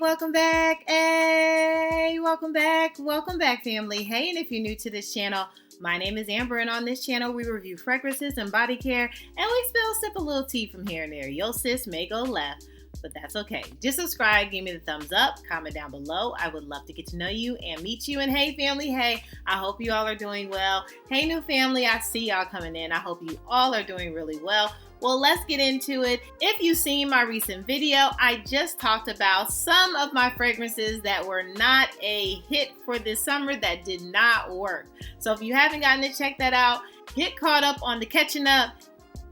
welcome back. Hey, welcome back. Welcome back, family. Hey, and if you're new to this channel, my name is Amber, and on this channel, we review fragrances and body care, and we sip a little tea from here and there. Yo, sis may go left, but that's okay. Just subscribe, give me the thumbs up, comment down below. I would love to get to know you and meet you. And hey, family, hey, I hope you all are doing well. Hey, new family, I see y'all coming in. I hope you all are doing really well. Well, let's get into it. If you've seen my recent video, I just talked about some of my fragrances that were not a hit for this summer, that did not work. So if you haven't gotten to check that out, get caught up on the catching up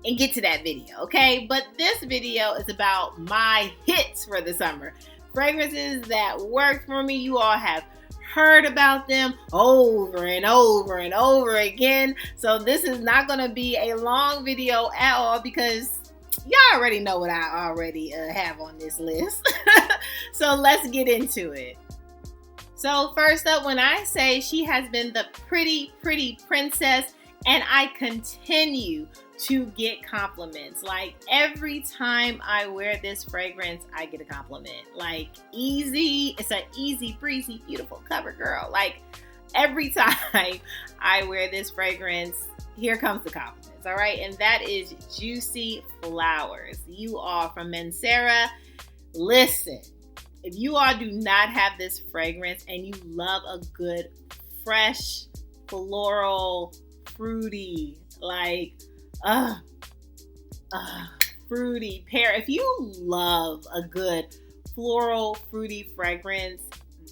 and get to that video, okay? But this video is about my hits for the summer. Fragrances that worked for me. You all have heard about them over and over and over again. So this is not going to be a long video at all because y'all already know what I already have on this list. So let's get into it. So first up, when I say she has been the pretty princess, and I continue to get compliments. Like every time I wear this fragrance, I get a compliment. Like it's an easy breezy, beautiful cover girl. Like every time I wear this fragrance, here comes the compliments. All right. And that is Juicy Flowers. You all from Mancera. Listen, if you all do not have this fragrance and you love a good, fresh, floral, fruity, like fruity pear. If you love a good floral fruity fragrance,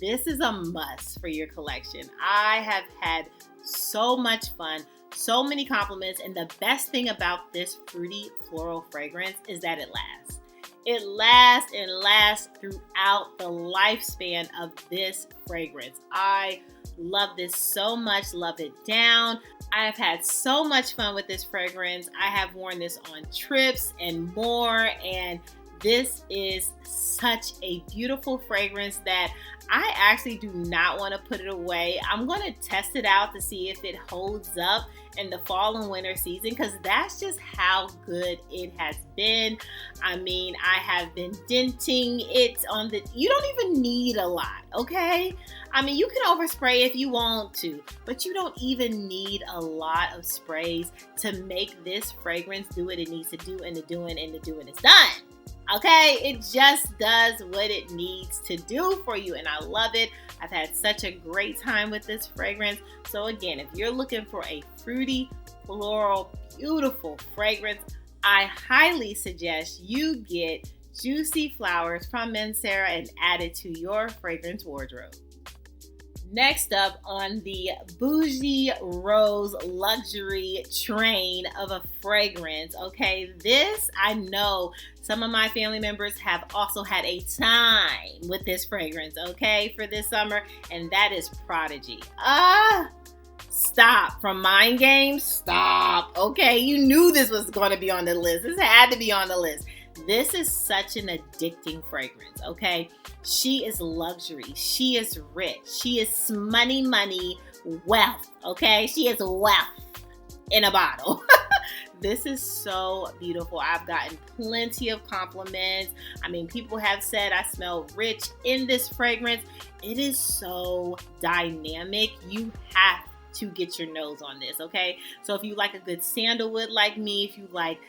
this is a must for your collection. I have had so much fun, so many compliments, and the best thing about this fruity floral fragrance is that it lasts. It lasts and lasts throughout the lifespan of this fragrance. I love this so much, love it down. I have had so much fun with this fragrance. I have worn this on trips and more, and this is such a beautiful fragrance that I actually do not want to put it away. I'm going to test it out to see if it holds up in the fall and winter season, because that's just how good it has been. I mean, I have been denting it on you don't even need a lot, okay? I mean, you can overspray if you want to, but you don't even need a lot of sprays to make this fragrance do what it needs to do, and the doing is done. Okay, it just does what it needs to do for you, and I love it. I've had such a great time with this fragrance. So again, if you're looking for a fruity, floral, beautiful fragrance, I highly suggest you get Juicy Flowers from Mancera and add it to your fragrance wardrobe. Next up on the Bougie Rose luxury train of a fragrance, okay, this, I know some of my family members have also had a time with this fragrance, okay, for this summer, and that is Prodigy. Stop. From Mind Games, stop. Okay, you knew this was going to be on the list. This had to be on the list. This is such an addicting fragrance, okay? She is luxury. She is rich. She is money, wealth, okay? She is wealth in a bottle. This is so beautiful. I've gotten plenty of compliments. I mean, people have said I smell rich in this fragrance. It is so dynamic. You have to get your nose on this, okay? So if you like a good sandalwood like me, if you like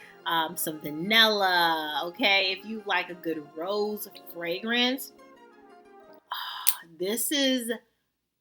some vanilla, okay, if you like a good rose fragrance, this is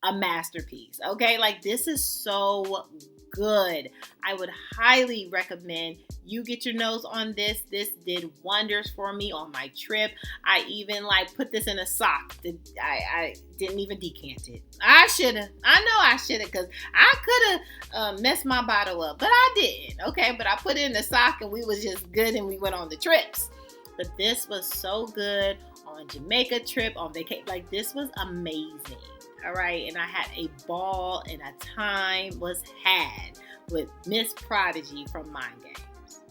a masterpiece, okay? Like, this is so good. I would highly recommend you get your nose on this. This did wonders for me on my trip. I even put this in a sock. I didn't even decant it. I know I should have, because I could have messed my bottle up, but I didn't, okay? But I put it in the sock and we was just good and we went on the trips. But this was so good on Jamaica trip, on vacation. Like, this was amazing. All right, and I had a ball, and a time was had with Miss Prodigy from Mind Games.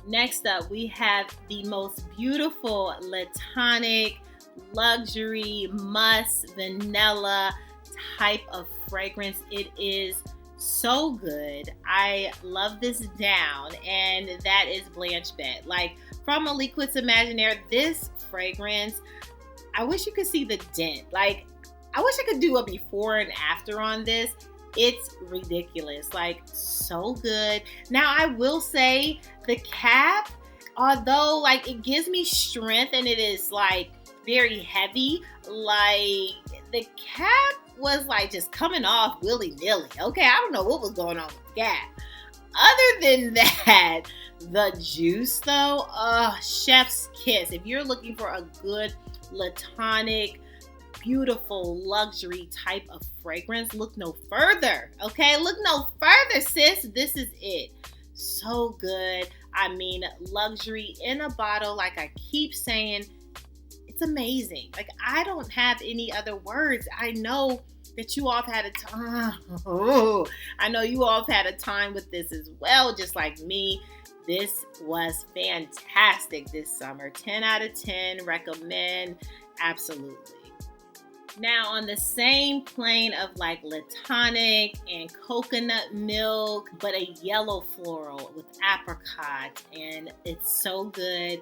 Next up, we have the most beautiful Latonic luxury musk vanilla type of fragrance. It is so good. I love this down, and that is Blanche Bette. Like, from A Liquid's Imaginaire, this fragrance, I wish you could see the dent. Like, I wish I could do a before and after on this. It's ridiculous. Like, so good. Now, I will say the cap, although like it gives me strength and it is like very heavy, like the cap was like just coming off willy-nilly. Okay, I don't know what was going on with the cap. Other than that, the juice though, chef's kiss. If you're looking for a good platonic, beautiful luxury type of fragrance, look no further. Okay, look no further, sis. This is it. So good. I mean, luxury in a bottle, like I keep saying, it's amazing. Like, I don't have any other words. I know that you all have had a time. I know you all have had a time with this as well, just like me. This was fantastic this summer. 10 out of 10. Recommend. Absolutely. Now, on the same plane of like Latonic and coconut milk, but a yellow floral with apricot, and it's so good.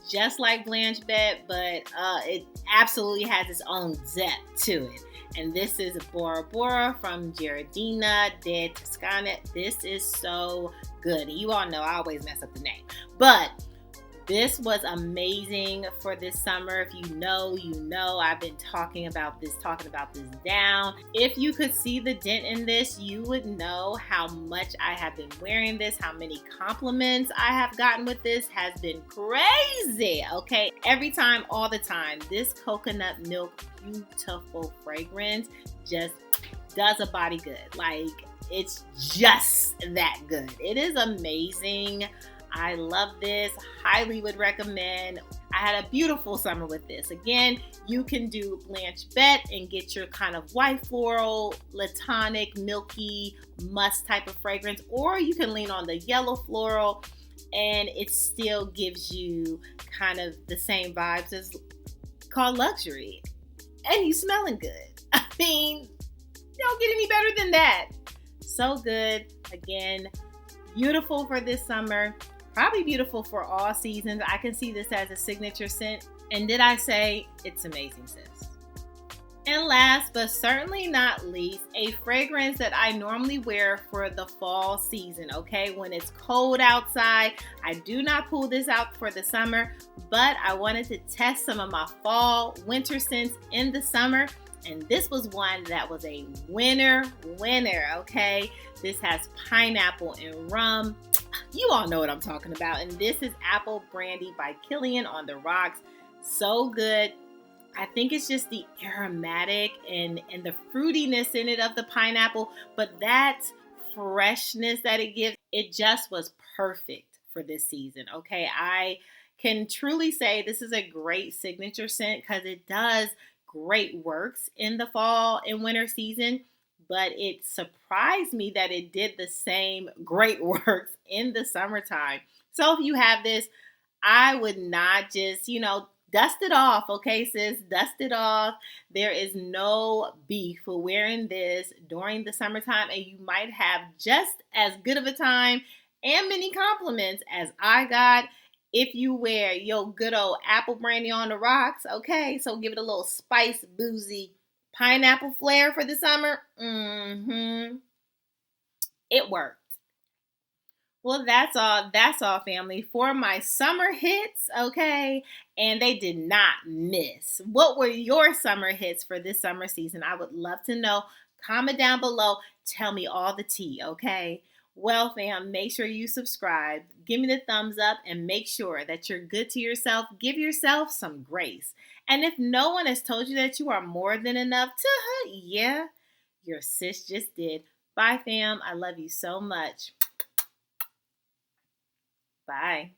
Just like Blanche Bet, but it absolutely has its own depth to it. And this is Bora Bora from Giardina de Toscana. This is so good. You all know I always mess up the name, but this was amazing for this summer. If you know, you know. I've been talking about this down. If you could see the dent in this, you would know how much I have been wearing this, how many compliments I have gotten with this has been crazy, okay? Every time, all the time, this coconut milk beautiful fragrance just does a body good. Like, it's just that good. It is amazing. I love this. Highly would recommend. I had a beautiful summer with this. Again, you can do Blanche Bet and get your kind of white floral, latonic, milky, musk type of fragrance, or you can lean on the yellow floral and it still gives you kind of the same vibes as called luxury. And you smelling good. I mean, you don't get any better than that. So good. Again, beautiful for this summer. Probably beautiful for all seasons. I can see this as a signature scent. And did I say it's amazing, sis? And last but certainly not least, a fragrance that I normally wear for the fall season, okay? When it's cold outside, I do not pull this out for the summer, but I wanted to test some of my fall, winter scents in the summer. And this was one that was a winner, okay? This has pineapple and rum. You all know what I'm talking about. And this is Apple Brandy by Killian on the Rocks. So good. I think it's just the aromatic and the fruitiness in it of the pineapple, but that freshness that it gives, it just was perfect for this season, okay? I can truly say this is a great signature scent because it does great works in the fall and winter season, but it surprised me that it did the same great works in the summertime. So if you have this, I would not just, dust it off, okay, sis? Dust it off. There is no beef for wearing this during the summertime, and you might have just as good of a time and many compliments as I got if you wear your good old Apple Brandy on the Rocks, okay? So give it a little spice, boozy, pineapple flair for the summer. It worked. Well, that's all, family, for my summer hits, okay? And they did not miss. What were your summer hits for this summer season? I would love to know. Comment down below. Tell me all the tea, okay? Well, fam, make sure you subscribe. Give me the thumbs up and make sure that you're good to yourself. Give yourself some grace. And if no one has told you that you are more than enough, yeah, your sis just did. Bye, fam. I love you so much. Bye.